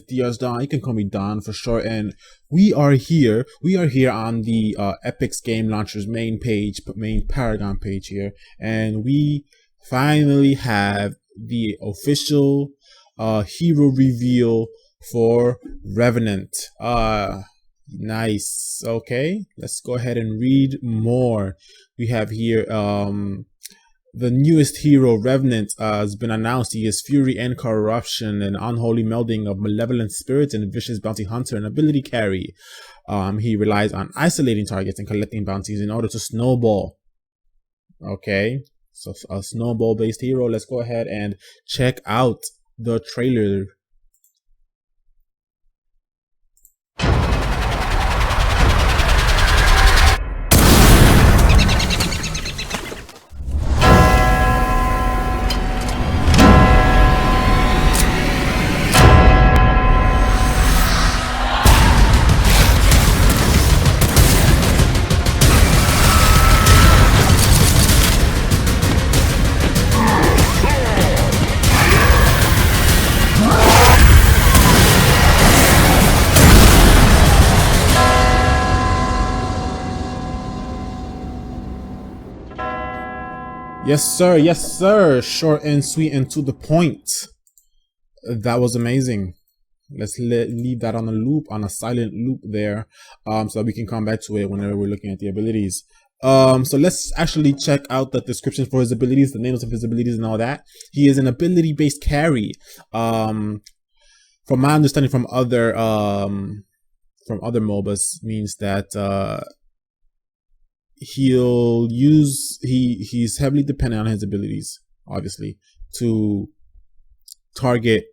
DRzDonn. You can call me Don for short. And we are here. We are here on the Epic's Game Launcher's main page, main Paragon page here, and we finally have the official hero reveal for Revenant. Nice. Okay, let's go ahead and read more. We have here the newest hero, Revenant, has been announced. He is fury and corruption, an unholy melding of malevolent spirits and vicious bounty hunter and ability carry. He relies on isolating targets and collecting bounties in order to snowball. Okay, so a snowball-based hero. Let's go ahead and check out the trailer. Yes, sir. Yes, sir. Short and sweet and to the point. That was amazing. Let's leave that on a loop, on a silent loop there, so that we can come back to it whenever we're looking at the abilities. So let's actually check out the description for his abilities, the names of his abilities and all that. He is an ability-based carry. From my understanding from other MOBAs, means that he's heavily dependent on his abilities, obviously, to target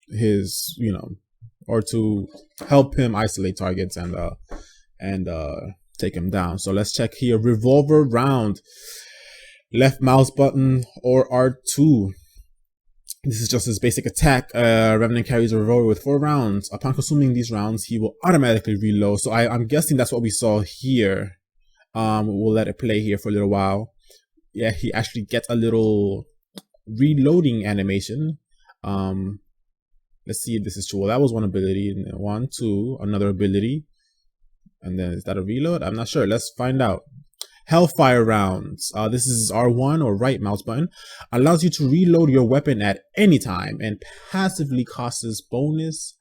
his, or to help him isolate targets and take him down. So let's check here. Revolver round, left mouse button or R2. This is just his basic attack. Revenant carries a revolver with 4 rounds. Upon consuming these rounds, he will automatically reload. So I'm guessing that's what we saw here. We'll let it play here for a little while. Yeah, he actually gets a little reloading animation. Let's see if this is true. Well, that was one ability. And then 1, 2, another ability. And then is that a reload? I'm not sure. Let's find out. Hellfire rounds. This is R1 or right mouse button. Allows you to reload your weapon at any time and passively causes bonus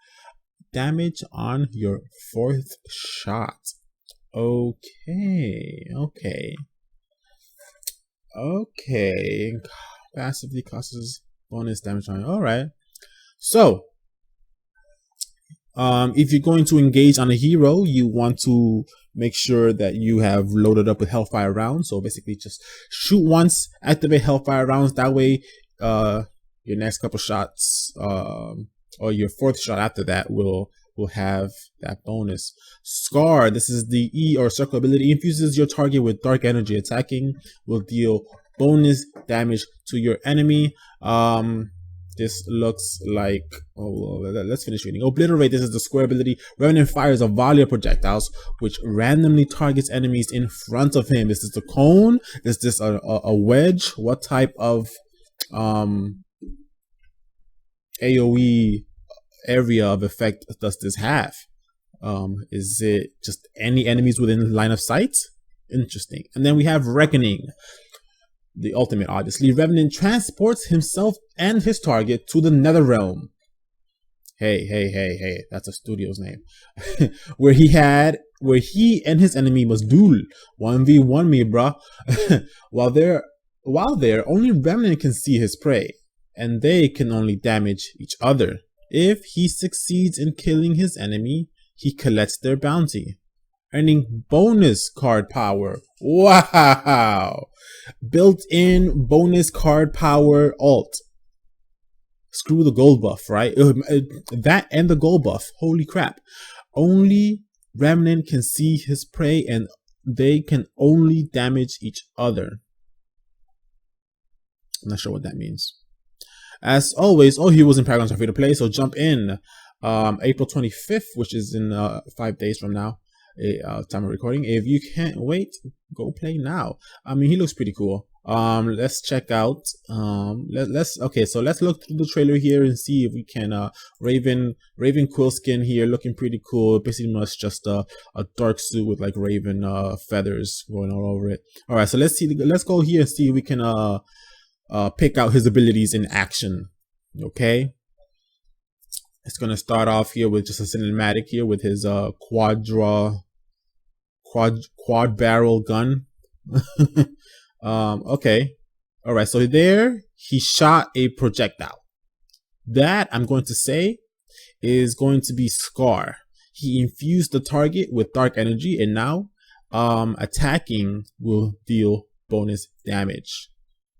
damage on your 4th shot. Okay. Passively causes bonus damage on. All right. So, if you're going to engage on a hero, you want to make sure that you have loaded up with Hellfire rounds. So basically just shoot once, activate Hellfire rounds. That way, your next couple shots, or your 4th shot after that will have that bonus. Scar, this is the E or circle ability. Infuses your target with dark energy. Attacking will deal bonus damage to your enemy. This looks like, let's finish reading. Obliterate, this is the square ability. Revenant fires a volley of projectiles which randomly targets enemies in front of him. Is this a cone? Is this a wedge? What type of AoE area of effect does this have? Is it just any enemies within line of sight? Interesting. And then we have Reckoning. The ultimate, obviously. Revenant transports himself and his target to the Nether Realm. Hey, that's a studio's name. where he and his enemy must duel. 1v1 me, bruh. While there, only Revenant can see his prey, and they can only damage each other. If he succeeds in killing his enemy, he collects their bounty, earning bonus card power. Wow! Built-in bonus card power alt. Screw the gold buff, right? That and the gold buff. Holy crap. Only Revenant can see his prey and they can only damage each other. I'm not sure what that means. As always, all heroes in Paragon are free to play, so jump in. April 25th, which is in 5 days from now. time of recording. If you can't wait, go play now. I mean, he looks pretty cool. Let's check out. Okay, so let's look through the trailer here and see if we can Raven quill skin here, looking pretty cool. Basically much just a dark suit with like Raven feathers going all over it. All right, so let's go here and see if we can pick out his abilities in action. Okay, it's gonna start off here with just a cinematic here with his quad barrel gun. Okay. All right. So there he shot a projectile. That I'm going to say is going to be Scar. He infused the target with dark energy, and now attacking will deal bonus damage.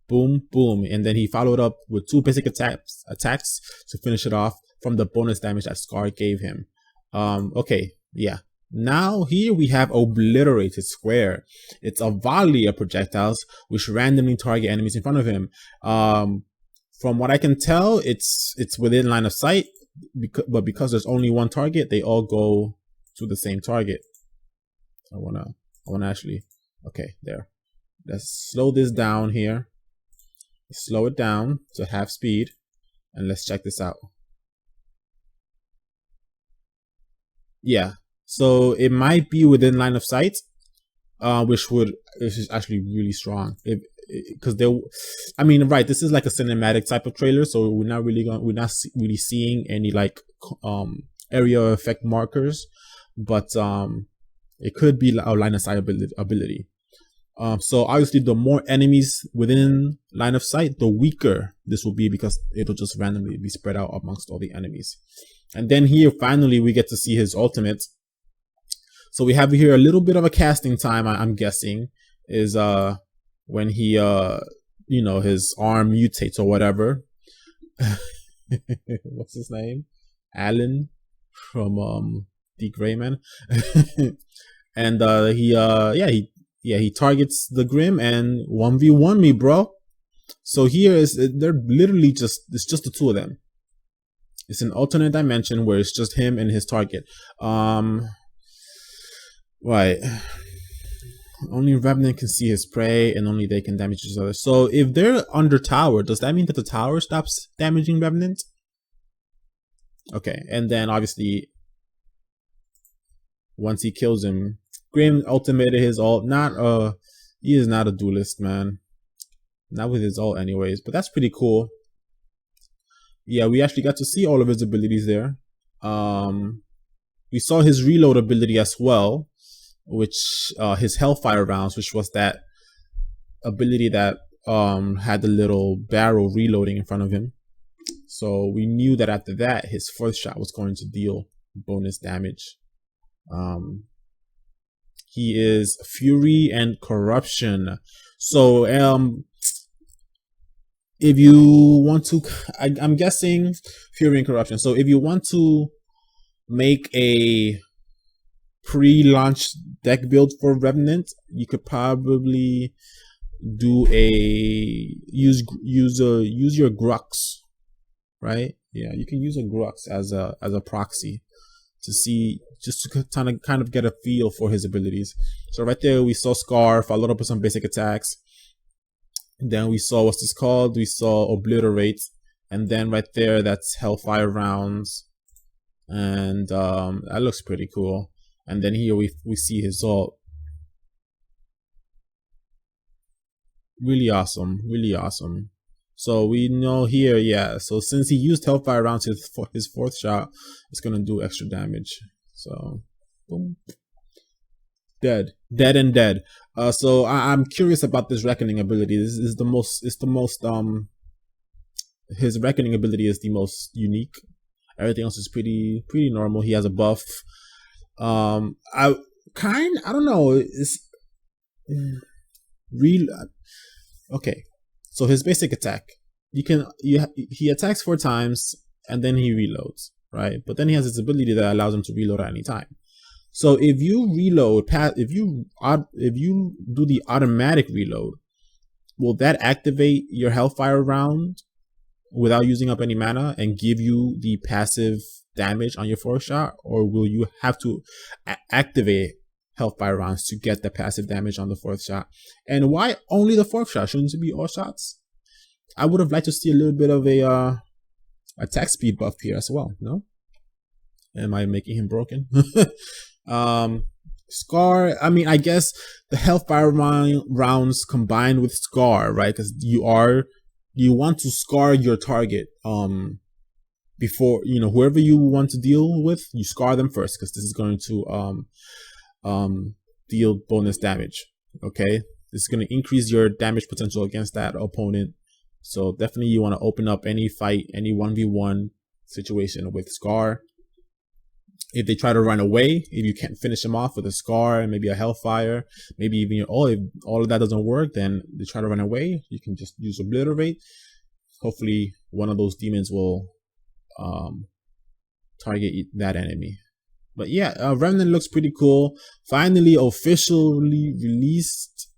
Boom, boom. And then he followed up with 2 basic attacks to finish it off from the bonus damage that Scar gave him. Okay, yeah. Now here we have Obliterated Square. It's a volley of projectiles which randomly target enemies in front of him. From what I can tell, it's within line of sight, but because there's only one target, they all go to the same target. I wanna actually, okay, there. Let's slow this down here. Slow it down to half speed, and let's check this out. Yeah. So it might be within line of sight, which is actually really strong. Because I mean, right, this is like a cinematic type of trailer, so we're not really seeing any like area effect markers, but it could be a line of sight ability. So obviously, the more enemies within line of sight, the weaker this will be, because it'll just randomly be spread out amongst all the enemies. And then here, finally, we get to see his ultimate. So we have here a little bit of a casting time, I'm guessing, is when he you know, his arm mutates or whatever. What's his name? Alan from the Gray Man. And he targets the Grim and 1v1 me, bro. So here they're literally it's just the 2 of them. It's an alternate dimension where it's just him and his target. Right. Only Revenant can see his prey, and only they can damage each other. So if they're under tower, does that mean that the tower stops damaging Revenant? Okay, and then obviously once he kills him, Grim ultimated his ult. He is not a duelist, man. Not with his ult anyways, but that's pretty cool. Yeah, we actually got to see all of his abilities there. We saw his reload ability as well, which his Hellfire rounds, which was that ability that had the little barrel reloading in front of him. So we knew that after that, his first shot was going to deal bonus damage. He is Fury and Corruption. So if you want to, I'm guessing Fury and Corruption. So if you want to make a pre-launch deck build for Revenant, you could probably do use your Grux, right? Yeah, you can use a Grux as a proxy to see, just to kind of get a feel for his abilities. So right there we saw Scar followed up with some basic attacks. Then we saw, what's this called? We saw Obliterate, and then right there that's Hellfire rounds, and that looks pretty cool. And then here we see his ult. Really awesome, really awesome. So we know here, yeah, so since he used Hellfire rounds for his 4th shot, it's gonna do extra damage. So boom, dead. So I'm curious about this Reckoning ability. This is the most his Reckoning ability is the most unique. Everything else is pretty normal. He has a buff. I don't know, it's real. Okay, so his basic attack, he attacks 4 times and then he reloads, right? But then he has this ability that allows him to reload at any time. So if you reload, if you do the automatic reload, will that activate your Hellfire round without using up any mana and give you the passive damage on your 4th shot, or will you have to activate health by rounds to get the passive damage on the 4th shot. And why only the 4th shot? Shouldn't it be all shots? I would have liked to see a little bit of a attack speed buff here as well. No? Am I making him broken? Scar, I mean, I guess the health by rounds combined with Scar, right? Because you want to scar your target before, you know, whoever you want to deal with, you scar them first, because this is going to deal bonus damage. Okay, this is going to increase your damage potential against that opponent. So definitely you want to open up any fight, any 1v1 situation with Scar. If they try to run away, if you can't finish them off with a Scar and maybe a Hellfire, maybe even if all of that doesn't work, then they try to run away, you can just use Obliterate. Hopefully one of those demons will target that enemy. But yeah, Revenant looks pretty cool. Finally officially released.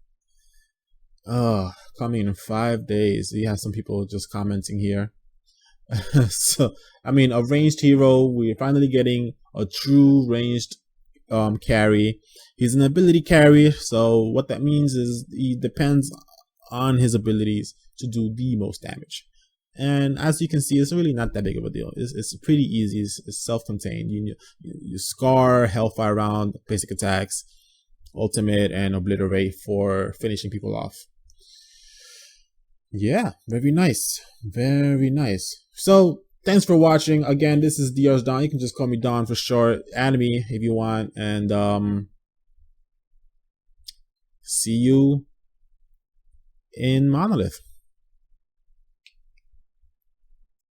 Coming in 5 days. We have some people just commenting here. So, I mean, a ranged hero. We're finally getting a true ranged carry. He's an ability carry, so what that means is he depends on his abilities to do the most damage. And as you can see, it's really not that big of a deal. It's pretty easy. It's self-contained. You Scar, Hellfire round, basic attacks, ultimate, and Obliterate for finishing people off. Yeah, very nice. Very nice. So, thanks for watching. Again, this is DRzDonn. You can just call me Don for short. Add me if you want. And see you in Monolith.